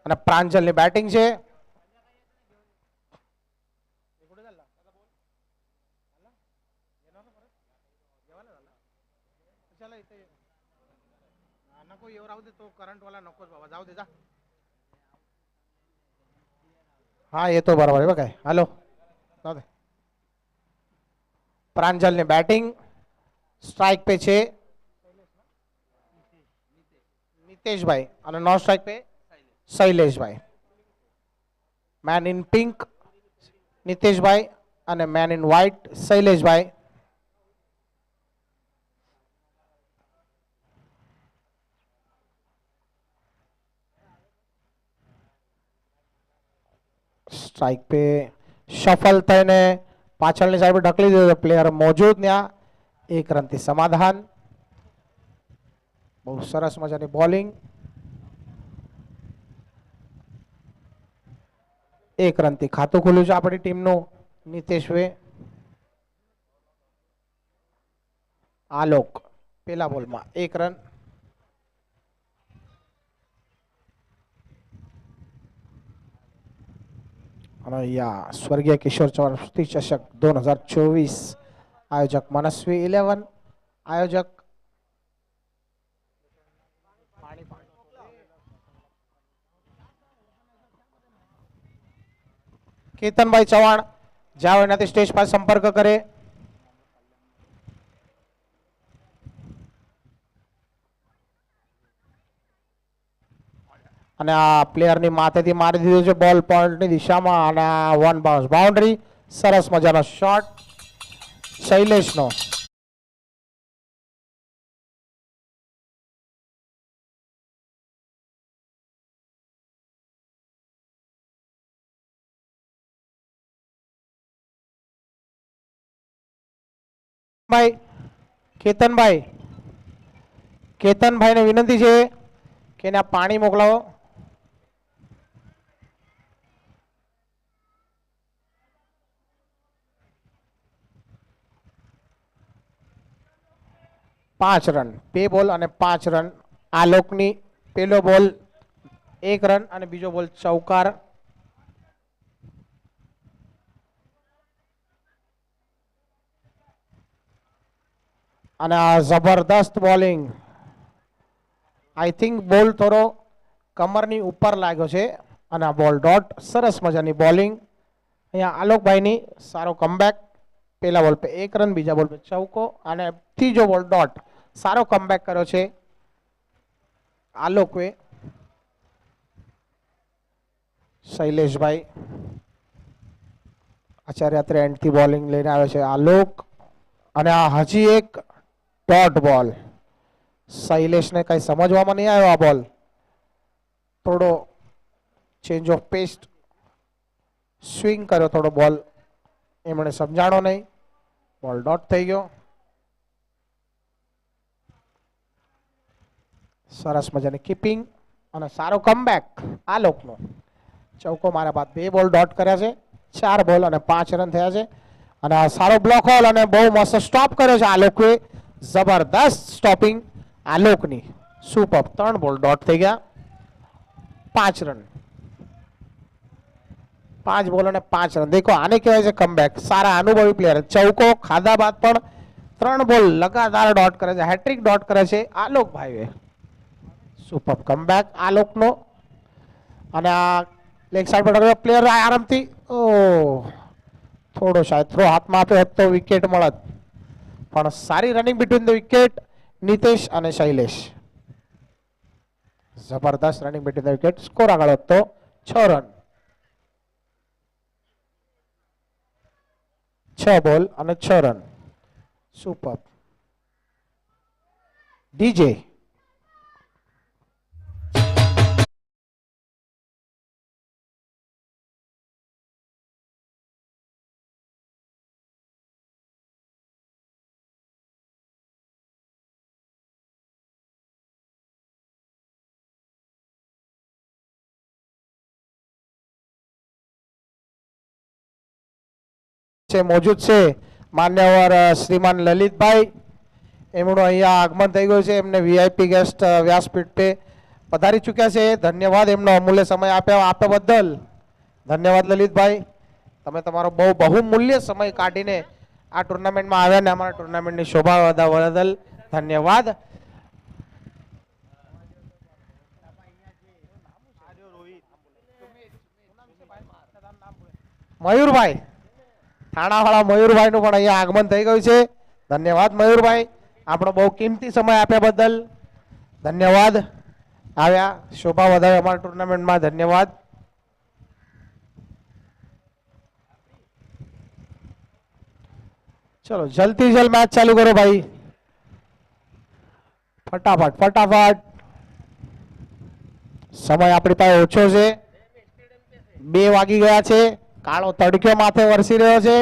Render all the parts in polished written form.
અને પ્રાંજલની બેટિંગ છે. हाँ ये तो बराबर है बघा. हेलो प्रांजल ने बैटिंग स्ट्राइक पे छे नितेश भाई और नॉन स्ट्राइक पे शैलेश भाई. मैन इन पिंक नितेश भाई और मैन इन व्हाइट शैलेश भाई. स्ट्राइक पे शफल थईने पाछळनी साइड पे ढकली दीधो प्लेयर मौजूद न्या. 1 रन थी समाधान. बहुत सरस मजानी बॉलिंग. 1 रन थी खातु खुल्યું છે આપણી ટીમનું. નિતેશ વે આલોક પેલા બોલમાં 1 રન. અને અહીંયા સ્વર્ગીય કિશોર ચૌહાણ સ્મૃતિ ચષક 2024 આયોજક મનસ્વી 11 આયોજક કેતનભાઈ ચૌહાણ જાઓ એનાથી સ્ટેજ પર સંપર્ક કરે. અને આ પ્લેયરની માથેથી મારી દીધો છે બોલ પોઈન્ટની દિશામાં અને 1 બાઉન્સ બાઉન્ડરી. સરસ મજાનો શોટ શૈલેષનો. ભાઈ કેતનભાઈ કેતનભાઈને વિનંતી છે કે એને પાણી મોકલાવો. पांच रन पे बॉल और 5 रन आलोकनी. पेलो बॉल 1 रन और बीजो बॉल चौकार. અને આ જબરદસ્ત બોલિંગ. આઈ થિંક બોલ થોડો કમરની ઉપર લાગ્યો છે અને આ બોલ ડોટ. સરસ મજાની બોલિંગ અહીંયા આલોકભાઈની. સારો કમબેક. પહેલા બોલ पे 1 રન બીજા બોલ पे ચૌકો અને ત્રીજો બોલ ડોટ. સારો કમબેક કર્યો છે આલોકે. શૈલેષભાઈ આચાર્ય એન્ડથી બોલિંગ લઈને આવે છે આલોક. અને આ હજી એક ડોટ બોલ. શૈલેષને કઈ સમજવામાં નહીં આવ્યો આ બોલ. થોડો ચેન્જ ઓફ પેસ્ટ સ્વિંગ કર્યો થોડો બોલ એમણે સમજાણો નહીં. બોલ ડોટ થઈ ગયો. સરસ મજાની કીપિંગ અને સારો કમબેક આલોકનો. ચૌકો મારા બાદ 2 બોલ ડોટ કર્યા છે. 4 બોલ અને 5 રન થયા છે. અને આ સારો બ્લોક હોલ અને બહુ મસ્ત સ્ટોપ કર્યો છે આલોકે. જબરદસ્ત સ્ટોપિંગ આલોકની. સુપર. 3 બોલ ડોટ થઈ ગયા. 5 રન. 5 બોલ અને 5 રન. દેખો આને કહેવાય છે કમબેક. સારા અનુભવી પ્લેયર. ચૌકો ખાધા બાદ પણ 3 બોલ લગાતાર ડોટ કરે છે. હેટ્રિક ડોટ કરે છે આલોક ભાઈએ. સુપર કમબેક આલોકનો. અને આ લેગ સાઈડ પર પ્લેયર આરામથી થોડો શાયદ થ્રો હાથમાં આપ્યો હોત તો વિકેટ મળત. પણ સારી running between the wicket Nitesh અને શૈલેષ. જબરદસ્ત running between the wicket. Score આગળ હતો 6 રન. 6 બોલ અને 6 રન. સુપર. ડીજે मौजूद છે માન્યવર શ્રીમાન લલિતભાઈ. એમનું અહીંયા આગમન થઈ ગયું છે. એમને વીઆઈપી ગેસ્ટ વ્યાસપીઠ पे પધારી ચૂક્યા છે. ધન્યવાદ એમનો અમૂલ્ય સમય આપ્યા બદલ. ધન્યવાદ લલિતભાઈ, તમે તમારો બહુમૂલ્ય સમય કાઢીને આ ટુર્નામેન્ટમાં આવ્યા ને અમારા ટુર્નામેન્ટની શોભા વધારવા બદલ ધન્યવાદ. મયુરભાઈ, થાણાવાળા મયુરભાઈ નું પણ અહીંયા આગમન થઈ ગયું છે. ધન્યવાદ મયુરભાઈ, આપણો બહુ કિંમતી સમય આપ્યા બદલ ધન્યવાદ. આવ્યા શોભા વધારે અમારા ટુર્નામેન્ટમાં ધન્યવાદ. ચલો જલ્દી જલ્દ મેચ ચાલુ કરો ભાઈ, ફટાફટ ફટાફટ. સમય આપણી પાસે ઓછો છે, 2 વાગી ગયા છે. કાળો તડક્યો માથે વરસી રહ્યો છે.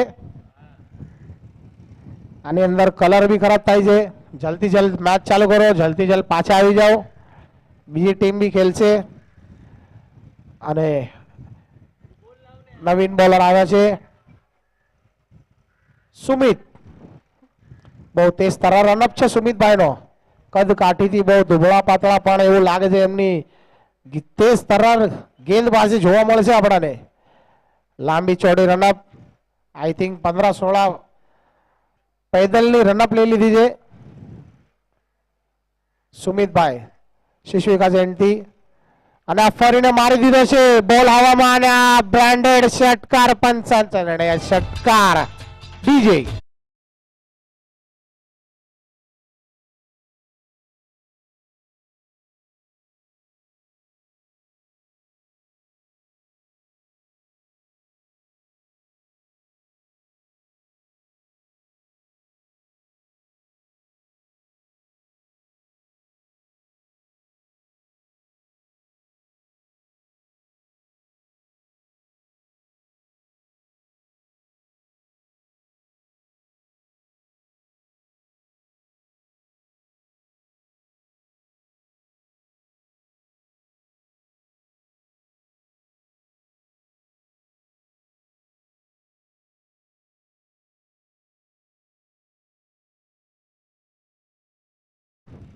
આની અંદર કલર બી ખરાબ થાય છે. જલ્દી જલ્દ મેચ ચાલુ કરો, જલ્દી જલ્દ પાછા આવી જાઓ. બીજી ટીમ બી ખેલશે અને નવીન બોલર આવ્યા છે સુમિત. બહુ તેજ તરા રનઅપ છે સુમિતભાઈ નો. કદ કાઠીથી બહુ દુબળા પાતળા પણ એવું લાગે છે. એમની તેજ તરાર ગેંદબાજી જોવા મળે છે આપણાને. લાંબી ચોડી રનઅપ, આઈ થિંક 15-16 પેદલની રનઅપ લઈ લીધી છે સુમિતભાઈ શિશુ એજન્ટી. અને આ ફરીને મારી દીધો છે બોલ હવામાં અને આ બ્રાન્ડેડ ષટકાર પંચ ષટકાર ડીજે.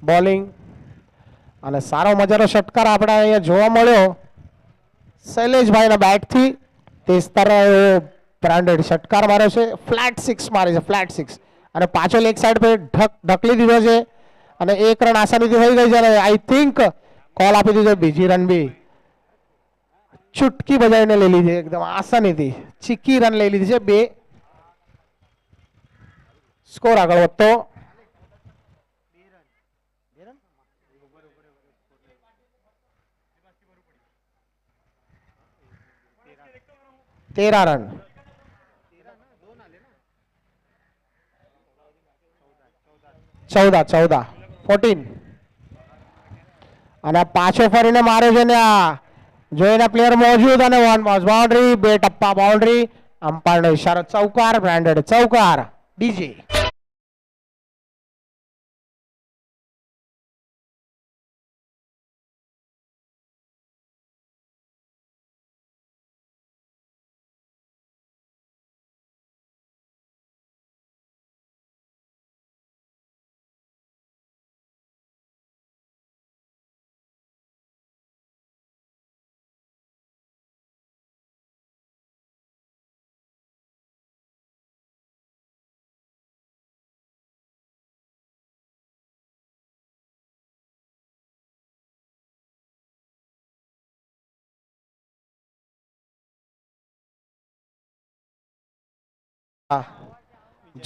બોલિંગ અને સારો મજાનો ષટકાર આપણે અહીંયા જોવા મળ્યો શૈલેષભાઈના બેટથી. તેજ તરહ બ્રાન્ડેડ ષટકાર માર્યો છે. ફ્લેટ 6 મારી છે, ફ્લેટ 6. અને પાછો લેગ સાઈડ પર ઢકલી દીધો છે અને 1 રન આસાનીથી થઈ ગઈ છે. અને આઈ થિંક કોલ આપી દીધો. બીજી રન બી ચુટકી બજાવીને લઈ લીધી, એકદમ આસાનીથી ચીકી રન લઈ લીધી છે. 2 સ્કોર આગળ વધતો. तेरह रन 14 અને પાછો ફરીને માર્યો છે ને આ જોઈને પ્લેયર મોજૂદ અને 1 બાઉન્ડ્રી, 2 ટપ્પા બાઉન્ડ્રી. અંપાયરનો ઈશારો ચૌકાર, બ્રાન્ડેડ ચૌકાર ડીજે.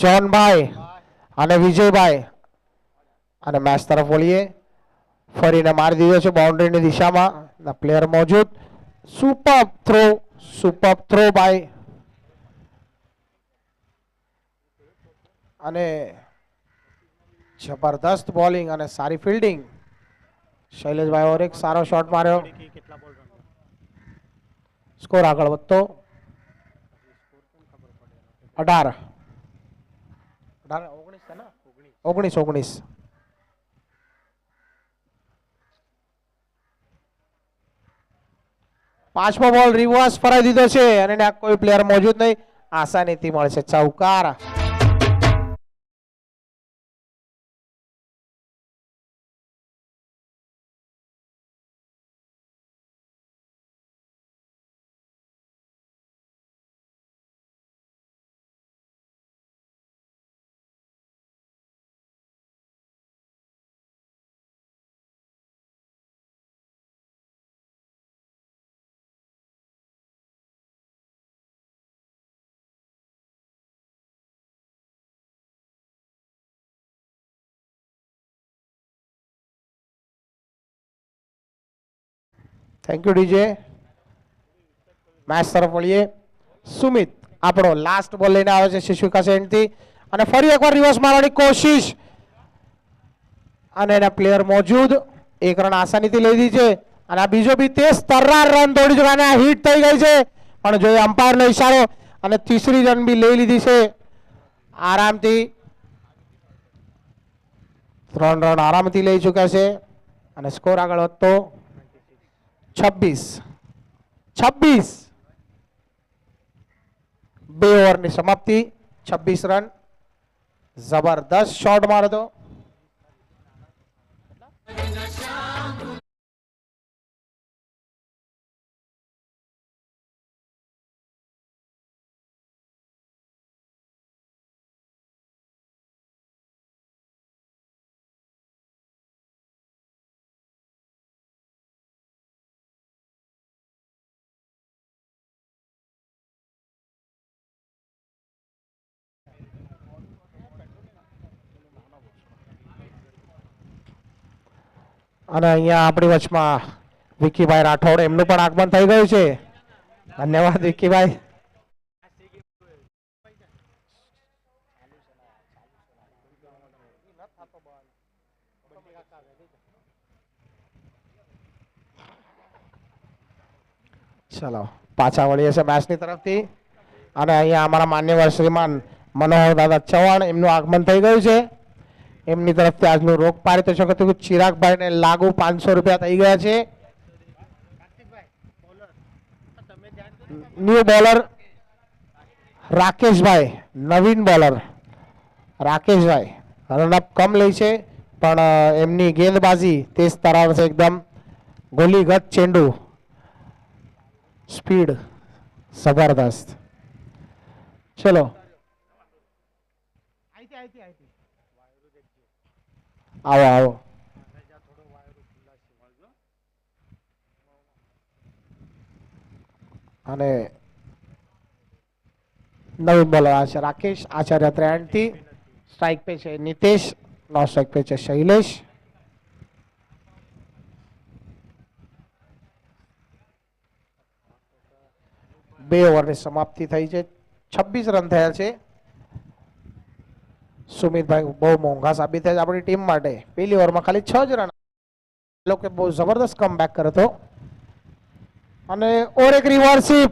જોનભાઈ અને વિજયભાઈ અને મેચ તરફ વળીએ. ફરીને મારી દીધો છે બાઉન્ડ્રીની દિશામાં. પ્લેયર મોજૂદ. સુપર થ્રો બાય અને જબરદસ્ત બોલિંગ અને સારી ફિલ્ડિંગ. શૈલેષભાઈ ઓર એક સારો શોટ માર્યો. સ્કોર આગળ વધતો 18 19 પાંચમો બોલ રિવર્સ ફરાઈ દીધો છે અને કોઈ પ્લેયર મોજૂદ નહીં. આસાનીથી મળશે ચૌકાર. Thank you DJ. મેચ તરફ વળીએ. સુમિત આપણો લાસ્ટ બોલ લઈને આવે છે શિશુકા સેન્ટથી અને ફરી એકવાર રિવર્સ મારવાની કોશિશ અને એના પ્લેયર મોજૂદ. એક રન આસાનીથી લઈ લીધી છે અને આ બીજો બી તેજ તર્રાર રન દોડી ચુક્યા અને આ હિટ થઈ ગઈ છે પણ જોઈએ અમ્પાયરનો ઈશારો અને ત્રીસરી રન બી લઈ લીધી છે આરામથી. 3 રન આરામથી લઈ ચુક્યા છે અને સ્કોર આગળ વધતો 26. 2 ઓવરની સમાપ્તિ, 26 રન. જબરદસ્ત શોટ માર્યો હતો. અને અહીંયા આપણી વચમાં વિકીભાઈ રાઠોડ એમનું પણ આગમન થઈ ગયું છે. ધન્યવાદ વિકીભાઈ. ચલો પાછા વળીએ છે મેચની તરફથી અને અહીંયા અમારા માન્યવર શ્રીમાન મનોહર દાદા ચૌહાણ એમનું આગમન થઈ ગયું છે. એમની તરફથી આજનું રોક પારિતોષિક હતું ચિરાગભાઈને લાગુ 500 રૂપિયા થઈ ગયા છે. ન્યુ બોલર રાકેશભાઈ, નવીન બોલર રાકેશભાઈ રનઅપ કમ લે છે પણ એમની ગેંદબાજી તેજ તરાર છે એકદમ. ગોલીગત ચેંડુ, સ્પીડ જબરદસ્ત. ચલો આવો આવો. અને નવીન બોલર છે રાકેશ આચાર્ય 3 થી. સ્ટ્રાઇક પે છે નિતેશ, નો સ્ટ્રાઇક પે છે શૈલેષ. બે ઓવરની સમાપ્તિ થઈ છે. 26 રન થયા છે. સુમિતભાઈ બહુ મોંઘા સાબિત થયા છે આપણી ટીમ માટે. પહેલી ઓવરમાં ખાલી 6 જ રન લોકો બહુ જબરદસ્ત કમબેક કર્યો હતો અને ઓર એક રિવર્સિપ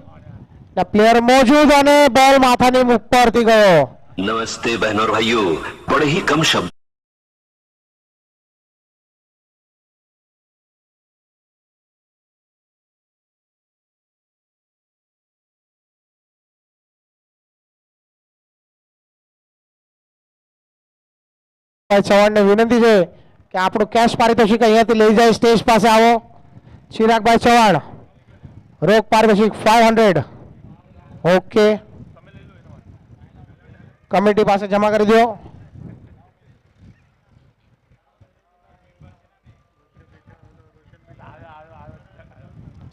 પ્લેયર મોજૂદ અને બોલ માથાની ઉપરથી ગયો. नमस्ते बहनों और भाइयों, बड़े ही कम शब्द ચૌહાણને વિનંતી છે કે આપણું કેશ પારિતોષિક અહીંયાથી લઈ જાય. સ્ટેજ પાસે આવો. ચિરાગભાઈ ચૌહાણ રોક પારિતોષિક 500 ઓકે કમિટી પાસે જમા કરી દો.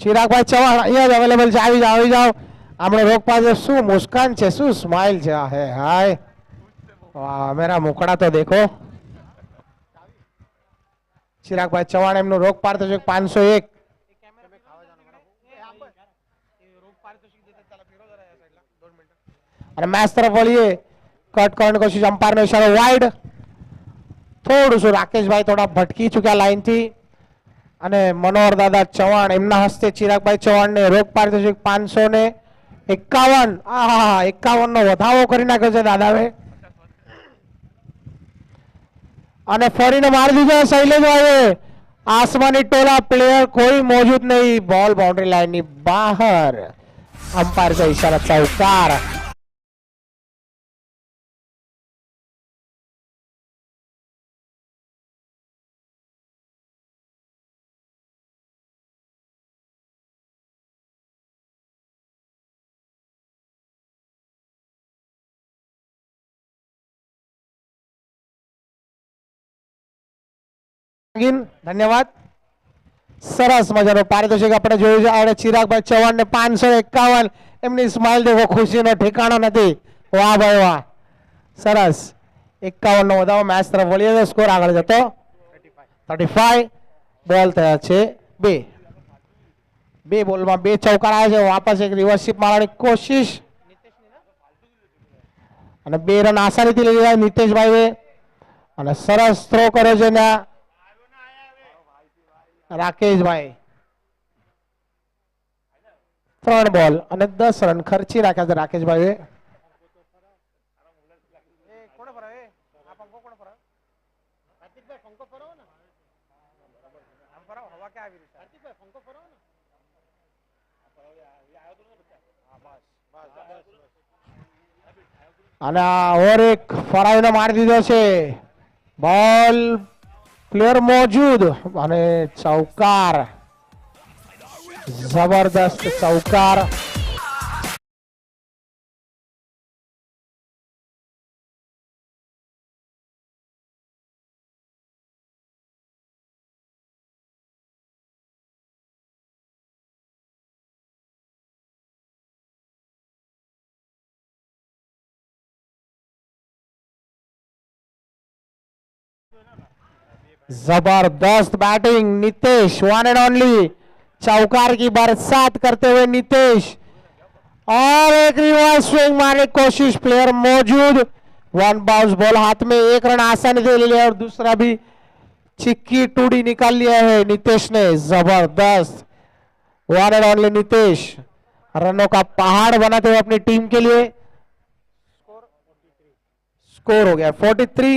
ચિરાગભાઈ ચૌહાણ અહીંયા જ અવેલેબલ છે. આવી જાઓ આવી જાઓ. આપણે રોક પાસે શું મુસ્કાન છે, શું સ્માઇલ છે. હે હાય વાહ મેરા મુકડા તો દેખો. ચિરાગભાઈ ચૌહાણ એમનું રોક પારિતોષિક 501. અને મેચ તરફ વળીએ. કટ કરવાની કોશિશ, અમ્પાયરનો ઈશારો વાઇડ. થોડું શું રાકેશભાઈ થોડા ભટકી ચૂક્યા લાઈનથી અને મનોહર દાદા ચૌહાણ એમના હસ્તે ચિરાગભાઈ ચૌહાણને રોક પારિતોષિક 551. આહા 51 નો વધાવો કરી નાખ્યો છે દાદાએ અને ફરીને મારી દીધો શૈલેષભાઈએ. આસમાની ટોલા પ્લેયર કોઈ મોજૂદ નહીં. બોલ બાઉન્ડ્રી લાઈનની બહાર. अंपायर का इशारा चौकार. धन्यवाद. सरस मजानो पारितोषिक આપણે જોયું છે. અને ચિરાગભાઈ ચૌહાણ ને 551. એમની સ્માઈલ દેખો, ખુશીનો ઠેકાણો નથી. વાહ ભાઈ વાહ, સરસ. 51 નો વધારો. મેચ તરફ વળીએ તો સ્કોર આગળ જતો 35. બોલ થયા છે 2. બે બોલમાં બે ચૌકાર આવે છે. વાપસ એક રિવર્સિપ મારવાની કોશિશ અને 2 રન આસાનીથી લઈ જાય નિતેશભાઈ અને સરસ થ્રો કર્યો છે ને રાકેશભાઈ 3 બોલ અને 10 રન ખર્ચી રાખ્યા છે રાકેશભાઈ. અને ઓર એક ફરાવીને મારી દીધો છે. બોલ પ્લેયર મોજૂદ અને ચૌકાર જબરદસ્ત ચૌકાર. जबरदस्त batting Nitesh one and only. चौकार की बरसात करते हुए नितेश और एक रिवर्स स्विंग मारने की कोशिश. प्लेयर मौजूद. 1 बाउंस बॉल हाथ में 1 रन आसानी से ले लिया और दूसरा भी चिक्की टूडी निकाल लिया है नितेश ने. जबरदस्त वन एंड ओनली नितेश रनों का पहाड़ बनाते हुए अपनी टीम के लिए. स्कोर हो गया 43.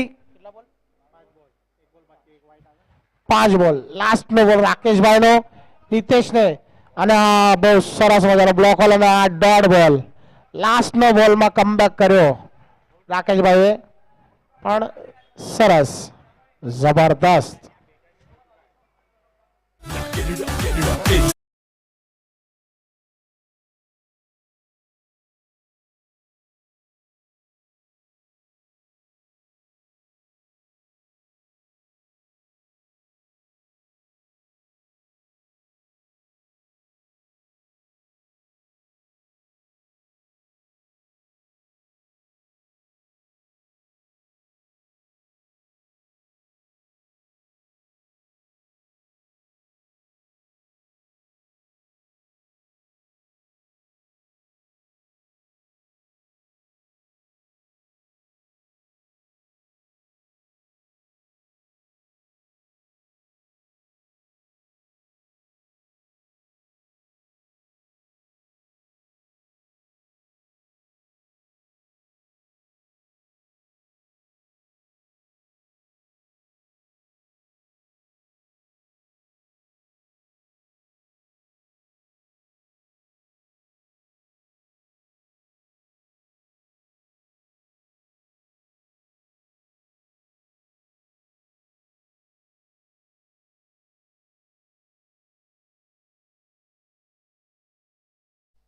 5 બોલ લાસ્ટ નો બોલ રાકેશભાઈ નો નિતેશ ને અને આ બહુ સરસ મજાનો બ્લોક હોલ અને આ ડોટ બોલ લાસ્ટ નો બોલમાં કમબેક કર્યો રાકેશભાઈએ પણ સરસ જબરદસ્ત.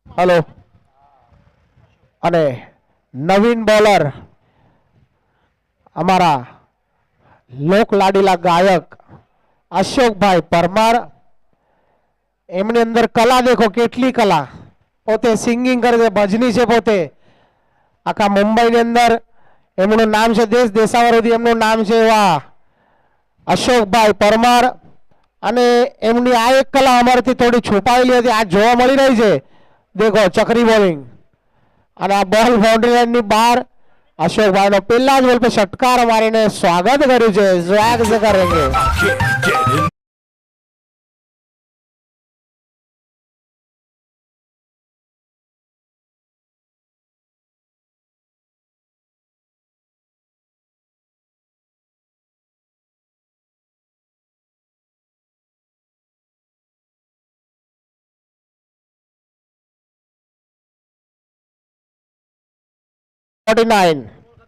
हेलो અને નવીન બોલર અમારા લોક લાડીલા ગાયક અશોકભાઈ પરમાર. એમની અંદર કલા દેખો કેટલી કલા. પોતે સિંગિંગ કરે છે ભજની છે પોતે આખા મુંબઈની અંદર એમનું નામ છે દેશ દેશાવર સુધી એમનું નામ છે એવા અશોકભાઈ પરમાર. અને એમની આ એક કલા અમારાથી થોડી છુપાયેલી હતી આ જોવા મળી રહી છે. देखो चक्री बॉलिंग અને આ બોલ બાઉન્ડ્રી લાઈનની બહાર અશોકભાઈનો પહેલા જ બોલ पे षटकार मारीने स्वागत કર્યું છે. સ્વેગ से करेंगे.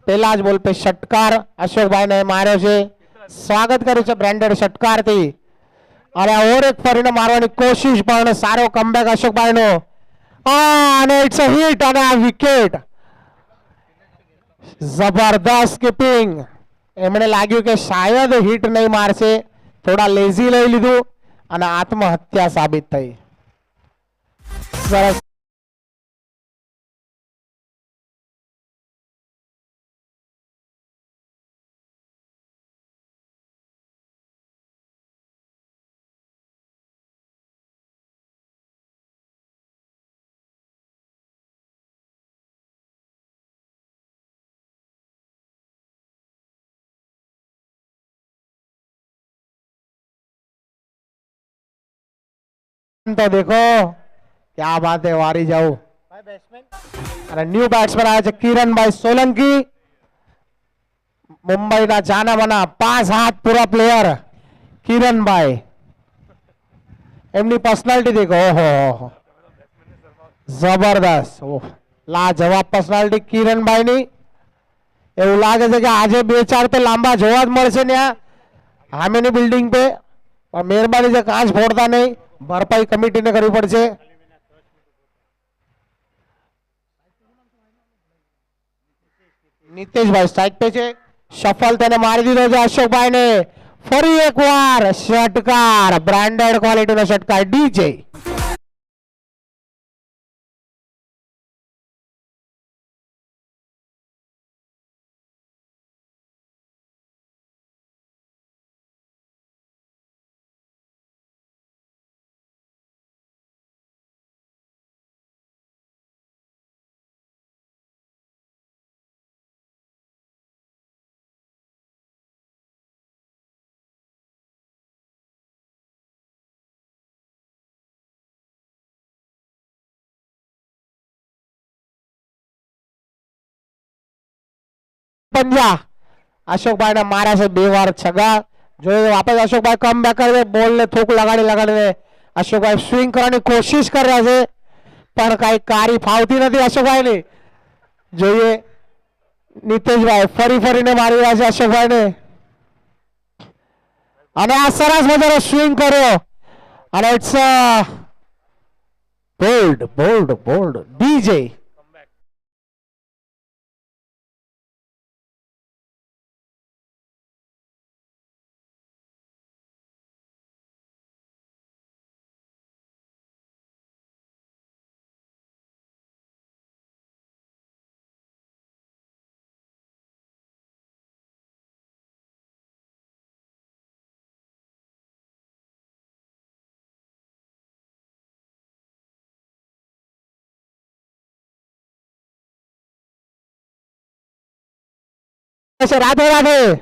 પહેલા જ બોલ पे षटकार અશોકભાઈને માર્યો છે. સ્વાગત કર્યું છે બ્રેન્ડેડ ષટકારથી અને ઓર એક ફરીને મારવાની કોશિશ પણ સારો કમબેક અશોકભાઈનો અને ઇટ્સ અ હિટ અને આ વિકેટ. જબરદસ્ત કીપિંગ. એમણે લાગ્યું કે શાયદ હિટ નહીં મારશે થોડા લેઝી લઈ લીધું અને આત્મહત્યા સાબિત થઈ. સરસ तो देखो क्या बात है वारी जाऊ અને ન્યુ બેટ્સમેન આવ્યા છે કિરણભાઈ સોલંકી મુંબઈના જાનામાના 5 હાથ પૂરા પ્લેયર કિરણભાઈ એમની પર્સનાલિટી देखो ઓહો જબરદસ્ત ઓહ લાજવાબ પર્સનાલિટી કિરણભાઈની એવું લાગે છે કે આજે બે ચાર તો લાંબા જોવા જ મળશે ને સામેની બિલ્ડિંગ पे और મહેરબાની છે કાચ ફોડતા નહીં ભરપાઈ કમિટીને કરવી પડશે નીતેશભાઈ સ્ટ્રાઇક पे છે સફલ તેને મારી દીધો છે અશોકભાઈને ફરી એકવાર ષટકાર બ્રાન્ડેડ ક્વોલિટીનો ષટકાર ડીજે पंजा अशोकभाई ने मारा से 2 વાર छगा जो वापस अशोकभाई कम बैक करे बॉल ने थूक लगाड़ी अशोकभाई स्विंग करने कोशिश कर रहा है पर कई कारी फावती नहीं अशोकभाई ने जो ये નીતેશભાઈ ફરી ફરીને મારી રહ્યા છે અશોકભાઈને અને આ સરસ મજાનો સ્વિંગ કર્યો અને it's bold bold bold DJ Radhe Radhe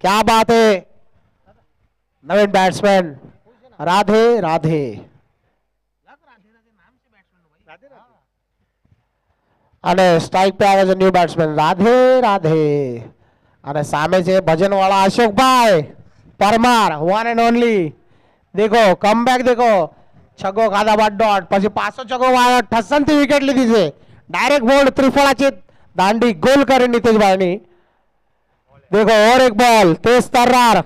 क्या बात है नवीन बैट्समैन राधे राधे અને સ્ટ્રાઇક पे આવે છે ન્યુ બેટ્સમેન રાધે રાધે અને સામે છે ભજનવાળા અશોકભાઈ પરમાર વન એન્ડ ઓનલી देखो કમબેક देखो છગ્ગો ખાધા બાદ ડોટ પછી પાછો છગ્ગો વાળો ઠસનથી વિકેટ લીધી છે ડાયરેક્ટ બોલ્ડ ત્રિફળા છે દાંડી ગોલ કરી નીતેશભાઈની देखो और एक बॉल तेज तर्रार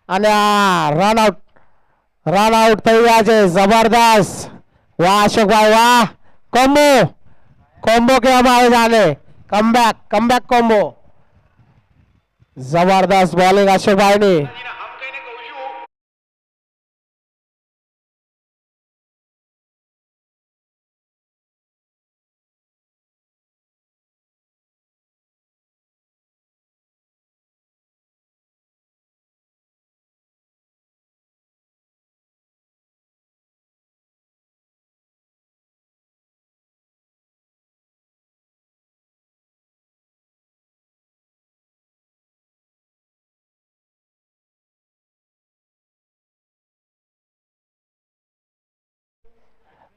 અને આ રન આઉટ થઈ ગયા છે જબરદસ્ત વાહ અશોકભાઈ વાહ કોમ્બો કોમ્બો કહેવામાં આવે છે આને કમબેક કોમ્બો જબરદસ્ત બોલિંગ અશોકભાઈની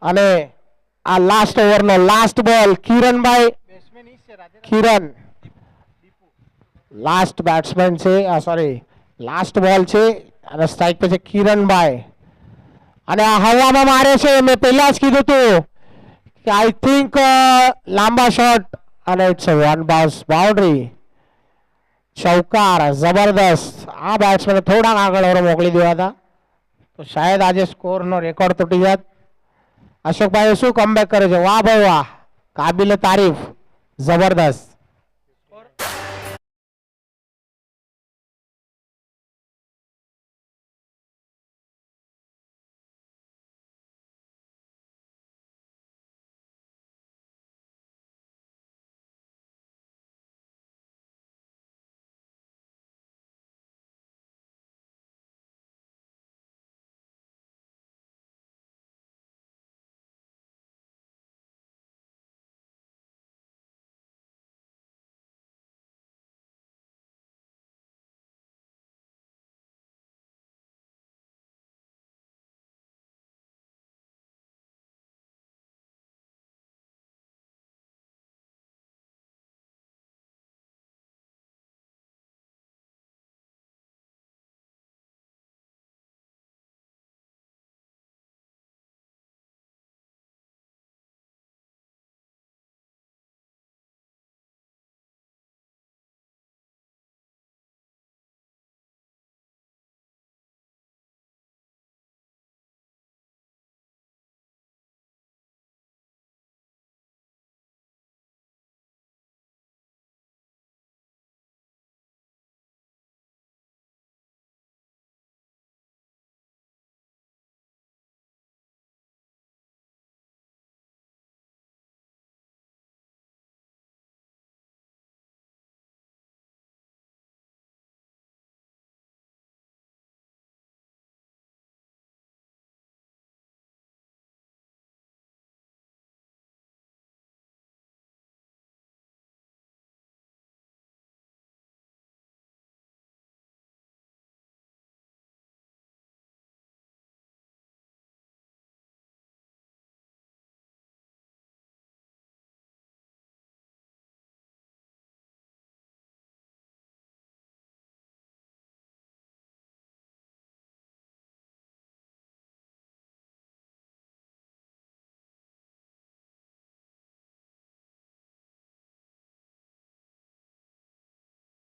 અને આ લાસ્ટ ઓવરનો લાસ્ટ બોલ કિરણભાઈ કિરણ લાસ્ટ બેટ્સમેન છે સોરી લાસ્ટ બોલ છે અને સ્ટ્રાઇક पे છે કિરણભાઈ અને આ હવામાં મારે છે મેં પહેલા જ કીધું હતું કે આઈ થિંક લાંબા શોટ અને it's a one bounce boundary ચૌકાર જબરદસ્ત આ બેટ્સમેને થોડાક આગળ ઓવર મોકલી દેવા હતા તો શાયદ આજે સ્કોરનો રેકોર્ડ તૂટી જાત અશોકભાઈ શું કમબેક કરે છે વાહ ભાઈ વાહ કાબિલે તારીફ જબરદસ્ત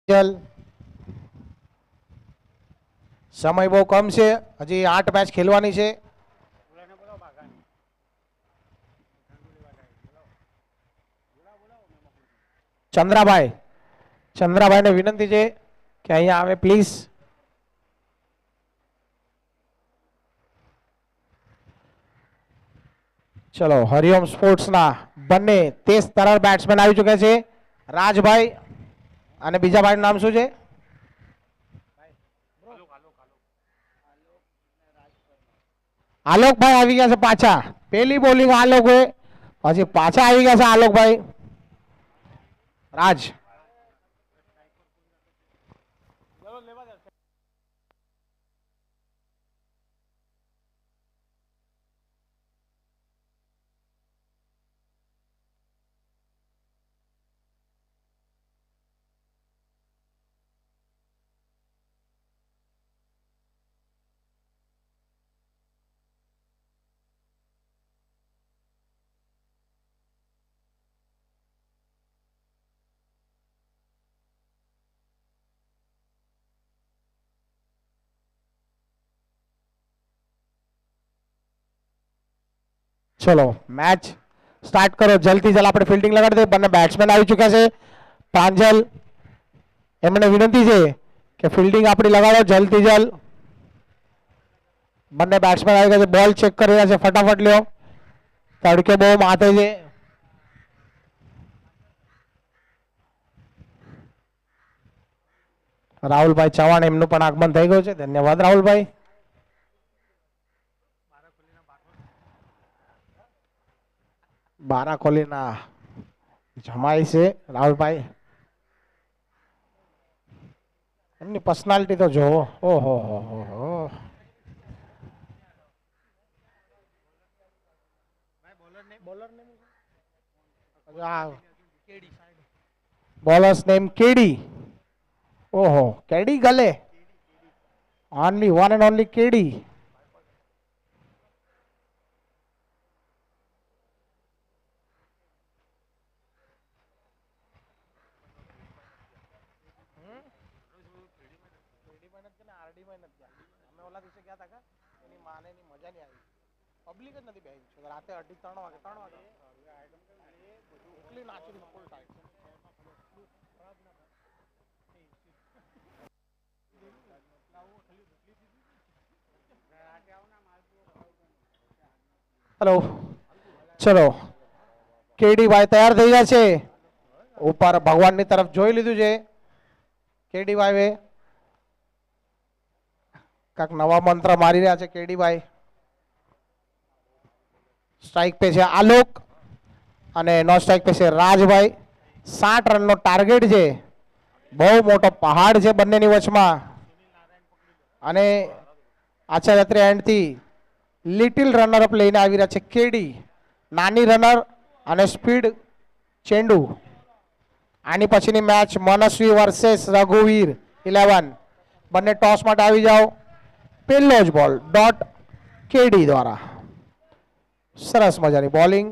ચલ સમય બહુ કમ છે, હજી 8 મેચ ખેલવાની છે. ચંદ્રાભાઈને વિનંતી છે કે અહીંયા આવે પ્લીઝ. ચલો હરિઓમ સ્પોર્ટ્સના બંને તેજ તરલ બેટ્સમેન આવી ચૂક્યા છે, રાજભાઈ અને બીજા ભાઈનું નામ શું છે? આલોકભાઈ આવી ગયા છે પાછા. પેલી બોલિંગ આલોકે, પછી પાછા આવી ગયા છે આલોકભાઈ. રાજ ચલો મેચ સ્ટાર્ટ કરો. જલ્દી જલ્દ આપણે ફિલ્ડિંગ લગાડી દઈએ. બંને બેટ્સમેન આવી ચૂક્યા છે. પ્રાંજલ એમને વિનંતી છે કે ફિલ્ડિંગ આપણી લગાડો જલ્દી જલ્દ. બંને બેટ્સમેન આવી ગયા છે, બોલ ચેક કરી રહ્યા છે. ફટાફટ લ્યો, તડકે બહુ માથે છે. રાહુલભાઈ ચૌહાણ એમનું પણ આગમન થઈ ગયું છે. ધન્યવાદ રાહુલભાઈ. બારા કોહલીના જમાઈ છે રાહુલભાઈ. એમની પર્સનાલિટી તો જોવો. ઓહો હો. Bowlers name KD. ઓહો કેડી ગલે. Only one and only KD. Public જ નથી બેસી રાતે 2:30 વાગે 3 વાગે નાચી ફૂલ ટાઈટ. હેલો ચલો કેડી ભાઈ તૈયાર થઈ ગયા છે. ઉપર ભગવાનની તરફ જોઈ લીધું છે કેડી ભાઈ. કાંક નવા મંત્ર મારી રહ્યા છે કેડી ભાઈ. સ્ટ્રાઇક પે છે આલોક અને નો સ્ટ્રાઇક પે છે રાજભાઈ. 60 રનનો ટાર્ગેટ છે. બહુ મોટો પહાડ છે બંનેની વચમાં. અને આચાર્ય એન્ડથી લિટિલ રનર અપ લઈને આવી રહ્યા છે કેડી. નાની રનર અને સ્પીડ ચેંડુ. આની પછીની મેચ મનસ્વી વર્સેસ રઘુવીર 11. બંને ટોસ માટે આવી જાઓ. પહેલો જ બોલ ડોટ કેડી દ્વારા. સરસ મજાની બોલિંગ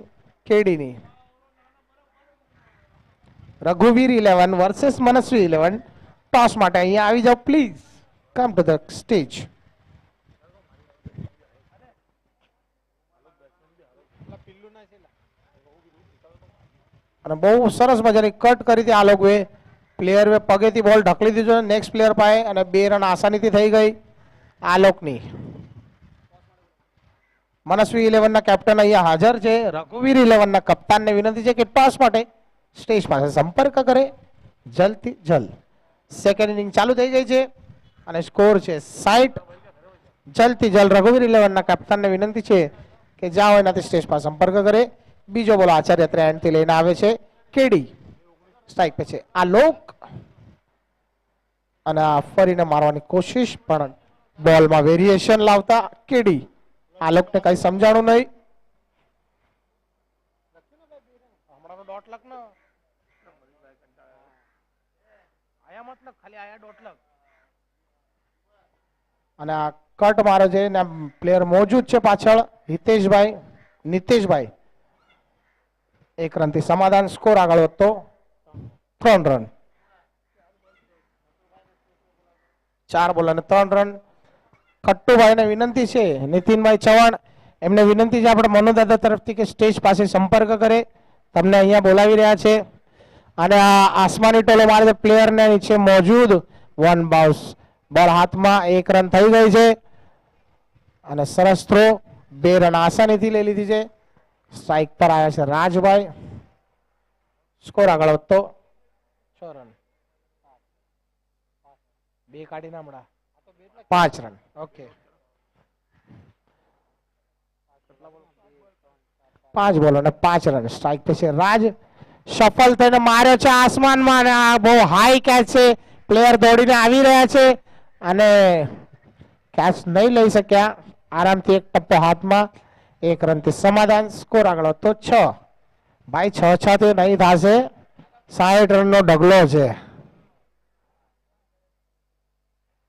કેડીની. રઘુવીર 11 વર્સેસ મનસ્વી 11. ટોસ માટે અહીંયા આવી જાઓ please. Come to the stage. અને બહુ સરસ મજાની કટ કરી હતી આ લોકોએ. પ્લેયર પગેથી બોલ ઢકલી દીધો. નેક્સ્ટ પ્લેયર પાસે અને 2 રન આસાનીથી થઈ ગઈ આ લોકની. મનસ્વી 11 ના કેપ્ટન અહીંયા હાજર છે. રઘુવીર 11 ના કપ્તાનને વિનંતી છે કે ટોસ માટે સ્ટેજ પાસે સંપર્ક કરે જલ્દથી જલ્દ. સેકન્ડ ઇનિંગ ચાલુ થઈ ગઈ છે અને સ્કોર છે 60. જલ્દથી જલ્દ રઘુવીર 11 ના કેપ્ટનને વિનંતી છે કે જાઓ એનાથી સ્ટેજ પાસે સંપર્ક કરે. બીજો બોલો આચાર્ય ત્રેણથી લઈને આવે છે કેડી. સ્ટ્રાઇક પે છે આ લોક અને આ ફરીને મારવાની કોશિશ પણ બોલમાં વેરિએશન લાવતા કેડી. આ લોકને કઈ સમજાણું નહીં. અને આ કટ મારે છે ને પ્લેયર મોજૂદ છે પાછળ હિતેશભાઈ નીતેશભાઈ. 1 રનથી સમાધાન. સ્કોર આગળ વધતો 3 રન. 4 બોલ અને 3 રન. ખટ્ટુભાઈને વિનંતી છે, નીતિનભાઈ ચૌહાણ એમને વિનંતી છે આપણે મનુદાદા તરફથી કે સ્ટેજ પાસે સંપર્ક કરે. તમને અહીંયા બોલાવી રહ્યા છે. અને આ આસમાની ટોલો મારે પ્લેયરને નીચે મોજૂદ. 1 બાઉન્સ. બોલ હાથમાં, 1 રન થઈ ગઈ છે. અને સરસ થ્રો, 2 રન આસાનીથી લઈ લીધી છે. સ્ટ્રાઇક પર આવ્યા છે રાજભાઈ. સ્કોર આગળ વધતો 6 રન. 2 કાઢી ના મળ્યા, 5 રન. ઓકે, 5 બોલ અને 5 રન. સ્ટ્રાઇક पे છે રાજ. સફળ થઈને માર્યો છે આસમાનમાં અને આ બહુ હાઈ કેચ છે. પ્લેયર દોડીને આવી રહ્યા છે અને કેચ નહીં લઈ શક્યા. આરામથી એક ટપ્પો હાથમાં, 1 રનથી સમાધાન. સ્કોર આગળ હતો 6. ભાઈ 6-6 થી નહીં થશે, 60 રનનો ઢગલો છે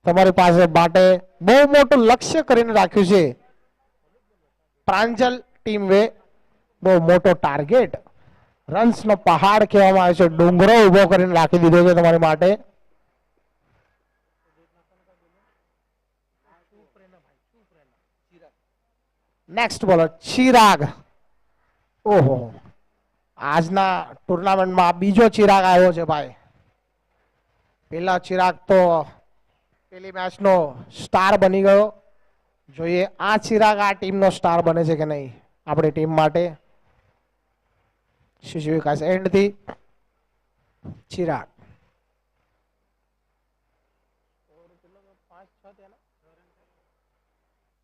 તમારી પાસે. માટે બહુ મોટું લક્ષ્ય કરીને રાખ્યું છે પ્રાંજલ ટીમ વે. બહુ મોટો ટાર્ગેટ, રન્સ નો પહાડ કહેવામાં આવે છે. ડુંગરો ઉભો કરીને રાખી દીધો છે તમારી માટે. Next bowler Chirag. ઓહો, આજના ટુર્નામેન્ટમાં બીજો ચિરાગ આવ્યો છે ભાઈ. પેલા ચિરાગ તો પેલી મેચનો સ્ટાર બની ગયો. જોઈએ આ ચિરાગ આ ટીમનો સ્ટાર બને છે કે નહીં આપણી ટીમ માટે. શિશુ વિકાસ એન્ડથી ચિરાગ.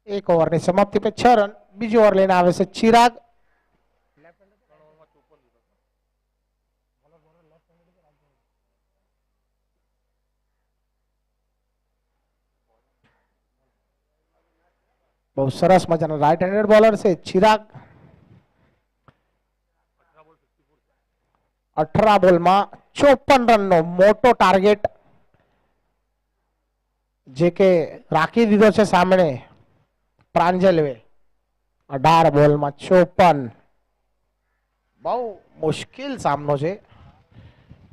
એક ઓવરની સમાપ્તિ पे 6 રન. બીજી ઓવર લઈને આવે છે ચિરાગ. બહુ સરસ મજાનો રાઈટ હેન્ડેડ બોલર છે ચિરાગ. 18 બોલમાં 54 રનનો મોટો ટાર્ગેટ જે કે રાખી દીધો છે સામે પ્રાંજલવે. 18 બોલમાં 54. બહુ મુશ્કેલ સામનો છે,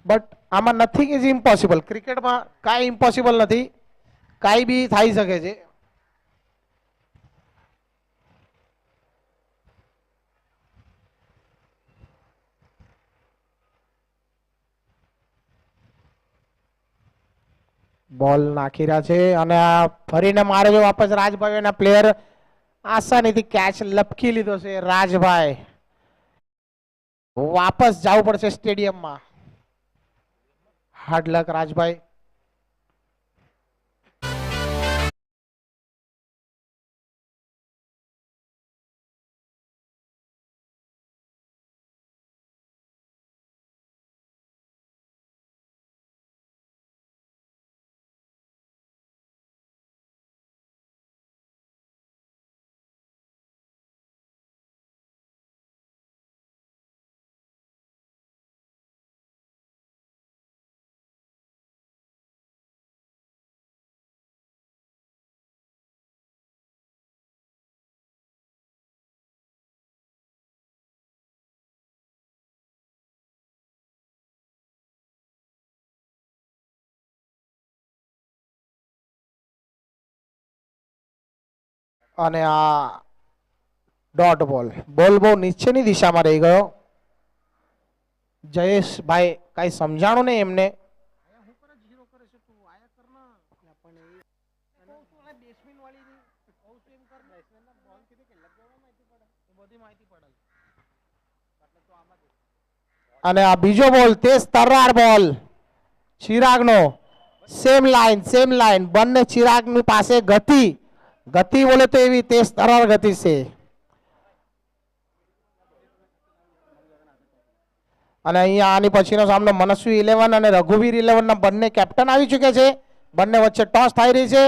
બટ આમાં નથિંગ ઇઝ ઇમ્પોસિબલ. ક્રિકેટમાં કાંઈ ઇમ્પોસિબલ નથી, કાંઈ બી થઈ શકે છે. બોલ નાખી રહ્યા છે અને આ ફરીને મારે જો વાપસ રાજભાઈ ના પ્લેયર આસાનીથી કેચ લપકી લીધો છે. રાજભાઈ વાપસ જવું પડશે સ્ટેડિયમમાં. હાર્ડ લક રાજભાઈ. અને આ ડોટ બોલ. બોલ બહુ નીચેની દિશામાં રહી ગયો. જયેશભાઈ કઈ સમજાણું નહીં એમને. અને આ બીજો બોલ તેજ તર્રાર બોલ ચિરાગનો. સેમ લાઈન બંને. ચિરાગની પાસે ગતિ બોલે તો એવી તેજ તર્રાર ગતિ છે. અને અહીંયા આની પછીનો સામનો મનસ્વી 11 અને રઘુવીર 11 ના બંને કેપ્ટન આવી ચૂક્યા છે. બંને વચ્ચે ટોસ થઈ રહી છે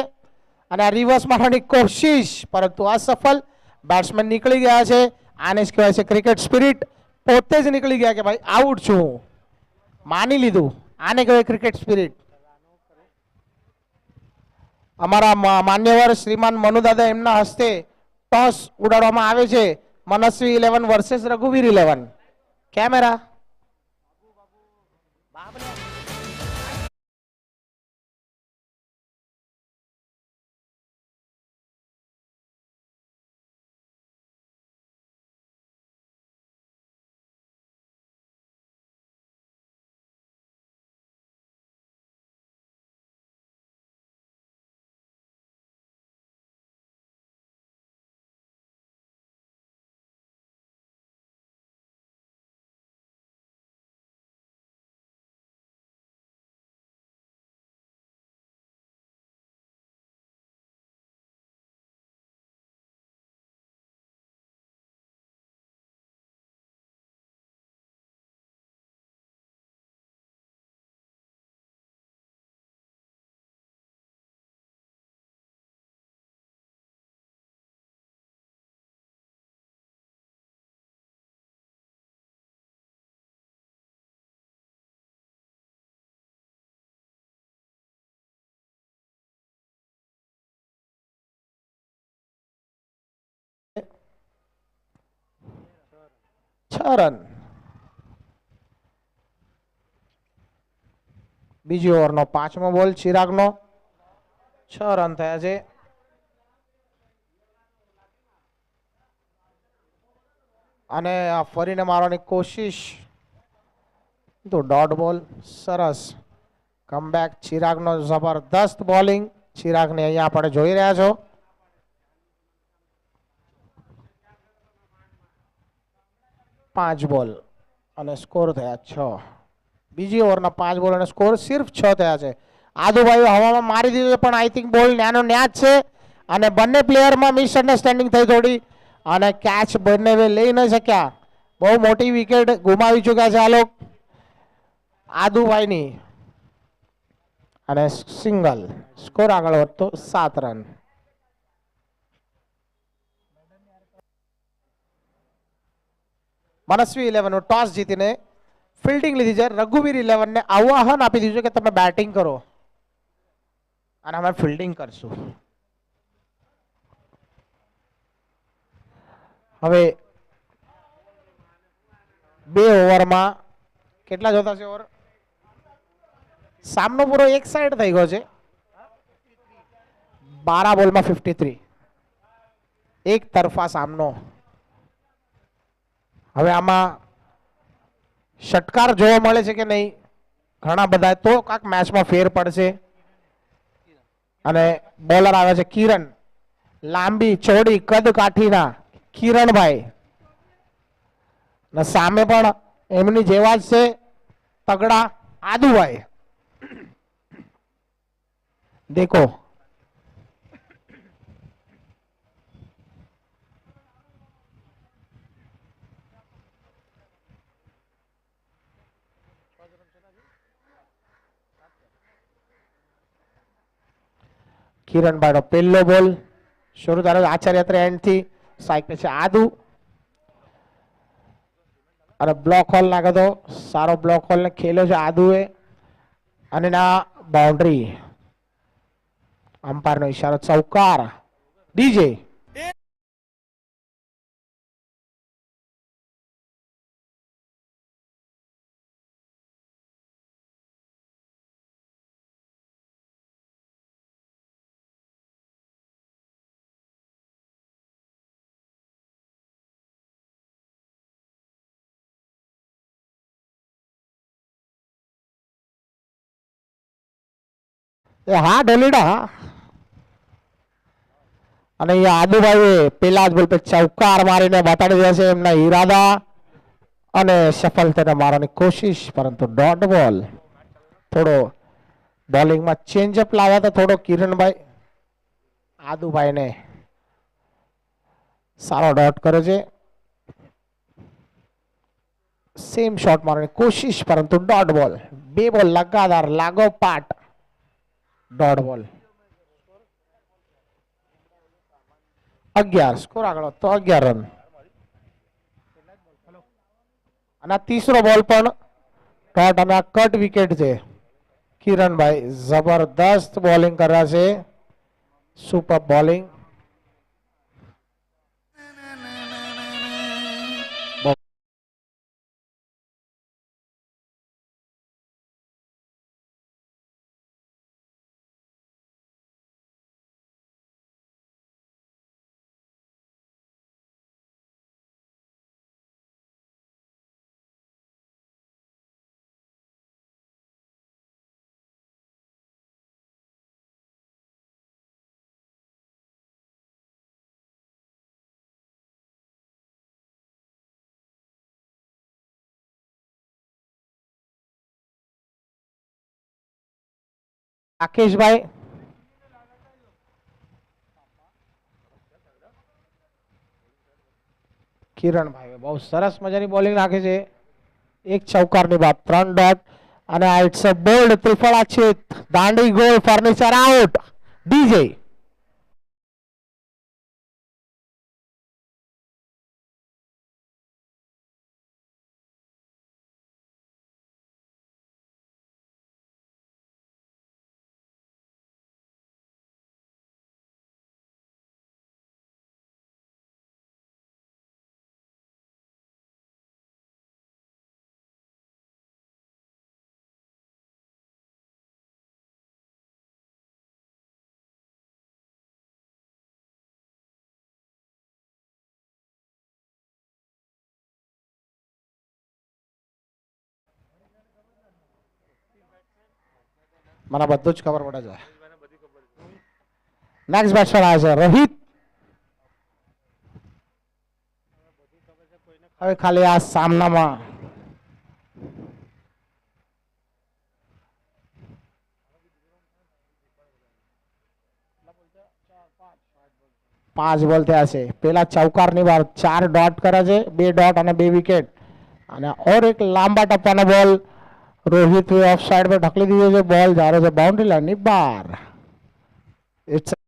અને આ રિવર્સ મારવાની કોશિશ પરંતુ અસફળ. બેટ્સમેન નીકળી ગયા છે. આને જ કહેવાય છે ક્રિકેટ સ્પિરિટ. પોતે જ નીકળી ગયા કે ભાઈ આઉટ છું, માની લીધું. આને કહેવાય ક્રિકેટ સ્પિરિટ. અમારા માન્યવર શ્રીમાન મનુદાદા એમના હસ્તે ટોસ ઉડાડવામાં આવે છે. મનસ્વી 11 વર્સેસ રઘુવીર 11. Camera run. બીજી ઓવરનો 5મો બોલ ચિરાગનો. 6 રન થયા છે. અને ફરીને મારવાની કોશિશ તો ડોટ બોલ. સરસ કમબેક. ચિરાગનો જબરદસ્ત બોલિંગ. ચિરાગને અહીંયા આપણે જોઈ રહ્યા છો. પાંચ બોલ અને સ્કોર થયા 6. બીજી ઓવરના 5 બોલ અને સ્કોર સિર્ફ 6 થયા છે. આદુભાઈ હવામાં મારી દીધો પણ આઈ થિંક બોલ ન્યાનો ન્યા જ છે અને બંને પ્લેયરમાં મિસઅન્ડરસ્ટેન્ડિંગ થઈ થોડી અને કેચ બંને લઈ ન શક્યા. બહુ મોટી વિકેટ ગુમાવી ચૂક્યા છે આ લોકો આદુભાઈની. અને સિંગલ. સ્કોર આગળ વધતો 7 રન. મનસ્વી 11 ટોસ જીતીને ફિલ્ડિંગ લીધી છે. રઘુવીર 11 ને આહ્વાન આપી દીધું છે કે તમે બેટિંગ કરો અને અમે ફિલ્ડિંગ કરશું. હવે 2 ઓવરમાં કેટલા જોતા છે ઓવર? સામનો પૂરો એક સાઈડ થઈ ગયો છે. 12 બોલમાં 53. એક તરફા સામનો. હવે આમાં ષટકાર જોવા મળે છે કે નહીં ઘણા બધા તો કાંક મેચમાં ફેર પડશે. અને બોલર આવે છે કિરણ. લાંબી ચોડી કદ કાઠીના કિરણભાઈ. ને સામે પણ એમની જેવા જ છે તગડા આદુભાઈ. દેખો કિરણભાઈ નો પહેલો બોલ શરૂ થાય આચાર્ય એન્ડ થી સ્ટ્રાઇક છે આદુ અને બ્લોક હોલ નાખે તો સારો બ્લોક હોલ ને ખેલ્યો છે આદુએ અને ના બાઉન્ડ્રી. અમ્પાયર નો ઈશારો ચૌકાર. ડીજે હા ઢોલીડા. અને અહીંયા આદુભાઈ પેલા જ બોલ પર ચૌકાર મારીને બતાડી દે છે એમના ઈરાદા અને સફળ થઈને મારવાની કોશિશ પરંતુ ડોટ બોલ. થોડો બોલિંગમાં ચેન્જઅપ લાવ્યા તો થોડો કિરણભાઈ આદુભાઈને સારો ડોટ કર્યો છે. સેમ શોટ મારવાની કોશિશ પરંતુ ડોટ બોલ. 2 બોલ લગાતાર લાગો પાટ. ડોટ બોલ. 11 સ્કોર આગળ તો 11 રન. અને ત્રીસો બોલ પણ ડોટ અને કટ વિકેટ છે. કિરણભાઈ જબરદસ્ત બોલિંગ કર્યા છે. Super bowling. રાકેશભાઈ કિરણભાઈ બહુ સરસ મજાની બોલિંગ નાખે છે. એક ચૌકારની બાદ 3 ડોટ અને ઇટ્સ અ બોલ્ડ ત્રિફળ આછિત દાંડી ગોલ ફર્નિચર આઉટ. ડીજે મને બધું જ ખબર પડે છે. નેક્સ્ટ બેટ્સમેન આવે છે રોહિત. હવે ખાલી આ સામનામાં પાંચ બોલ થયા છે. પેલા ચૌકારની વાર 4 ડોટ કરે છે, 2 ડોટ અને 2 વિકેટ. અને ઓર એક લાંબા ટપ્પાનો બોલ રોહિત ઓફ સાઈડ પર ઢકલી દીધો છે. બોલ જા રહ્યો છે બાઉન્ડ્રી લાઈનની બહાર. It's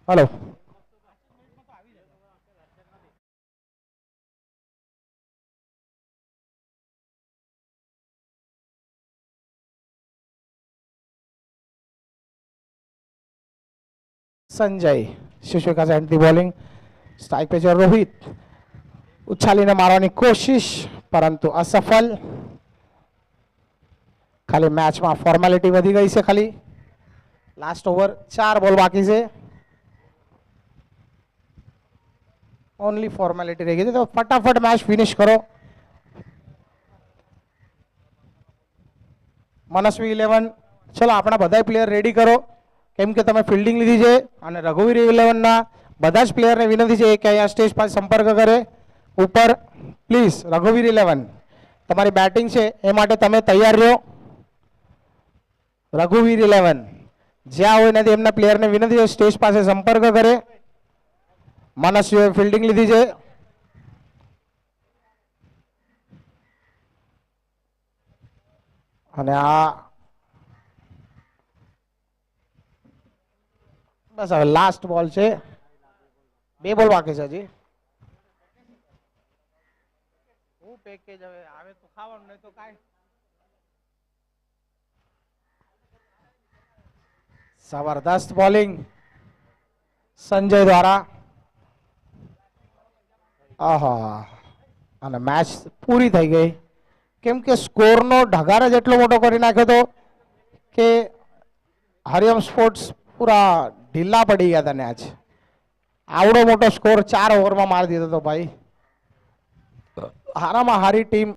hello. સંજય શિશુકા સાઈડથી બોલિંગ. સ્ટ્રાઇક पे છે રોહિત. ઉછાલીને મારવાની કોશિશ પરંતુ અસફળ. ખાલી મેચમાં ફોર્મેલિટી વધી ગઈ છે. ખાલી લાસ્ટ ઓવર 4 બોલ બાકી છે. ઓનલી ફોર્મેલિટી રહી ગઈ છે તો ફટાફટ મેચ ફિનિશ કરો. મનસ્વી 11 ચલો આપણા બધા પ્લેયર રેડી કરો કેમ કે તમે ફિલ્ડિંગ લીધી છે અને રઘુવીર 11 ના બધા જ પ્લેયરને વિનંતી છે કે અહીંયા સ્ટેજ પર સંપર્ક કરે ઉપર પ્લીઝ. રઘુવીર 11 તમારી બેટિંગ છે એ માટે તમે તૈયાર રહો. રઘુવીર 11 જ્યાં હોય નથી એમના પ્લેયરને વિનંતી છે સ્ટેજ પાસે સંપર્ક કરે. મનસ્વીએ ફિલ્ડિંગ લીધી છે. અને આ બસ હવે લાસ્ટ બોલ છે. 2 બોલ બાકી છે હજી. હું પેકેજ હવે આવે તો ખાવાનું નહીં તો કાંઈ. જબરદસ્ત બોલિંગ સંજય દ્વારા. આહા અને મેચ પૂરી થઈ ગઈ કેમ કે સ્કોરનો ઢગાર જ એટલો મોટો કરી નાખ્યો હતો કે હરિયમ સ્પોર્ટ્સ પૂરા ઢીલા પડી ગયા હતા આજ. આવડો મોટો સ્કોર 4 ઓવરમાં મારી દીધો હતો ભાઈ. હારામાં હારી ટીમ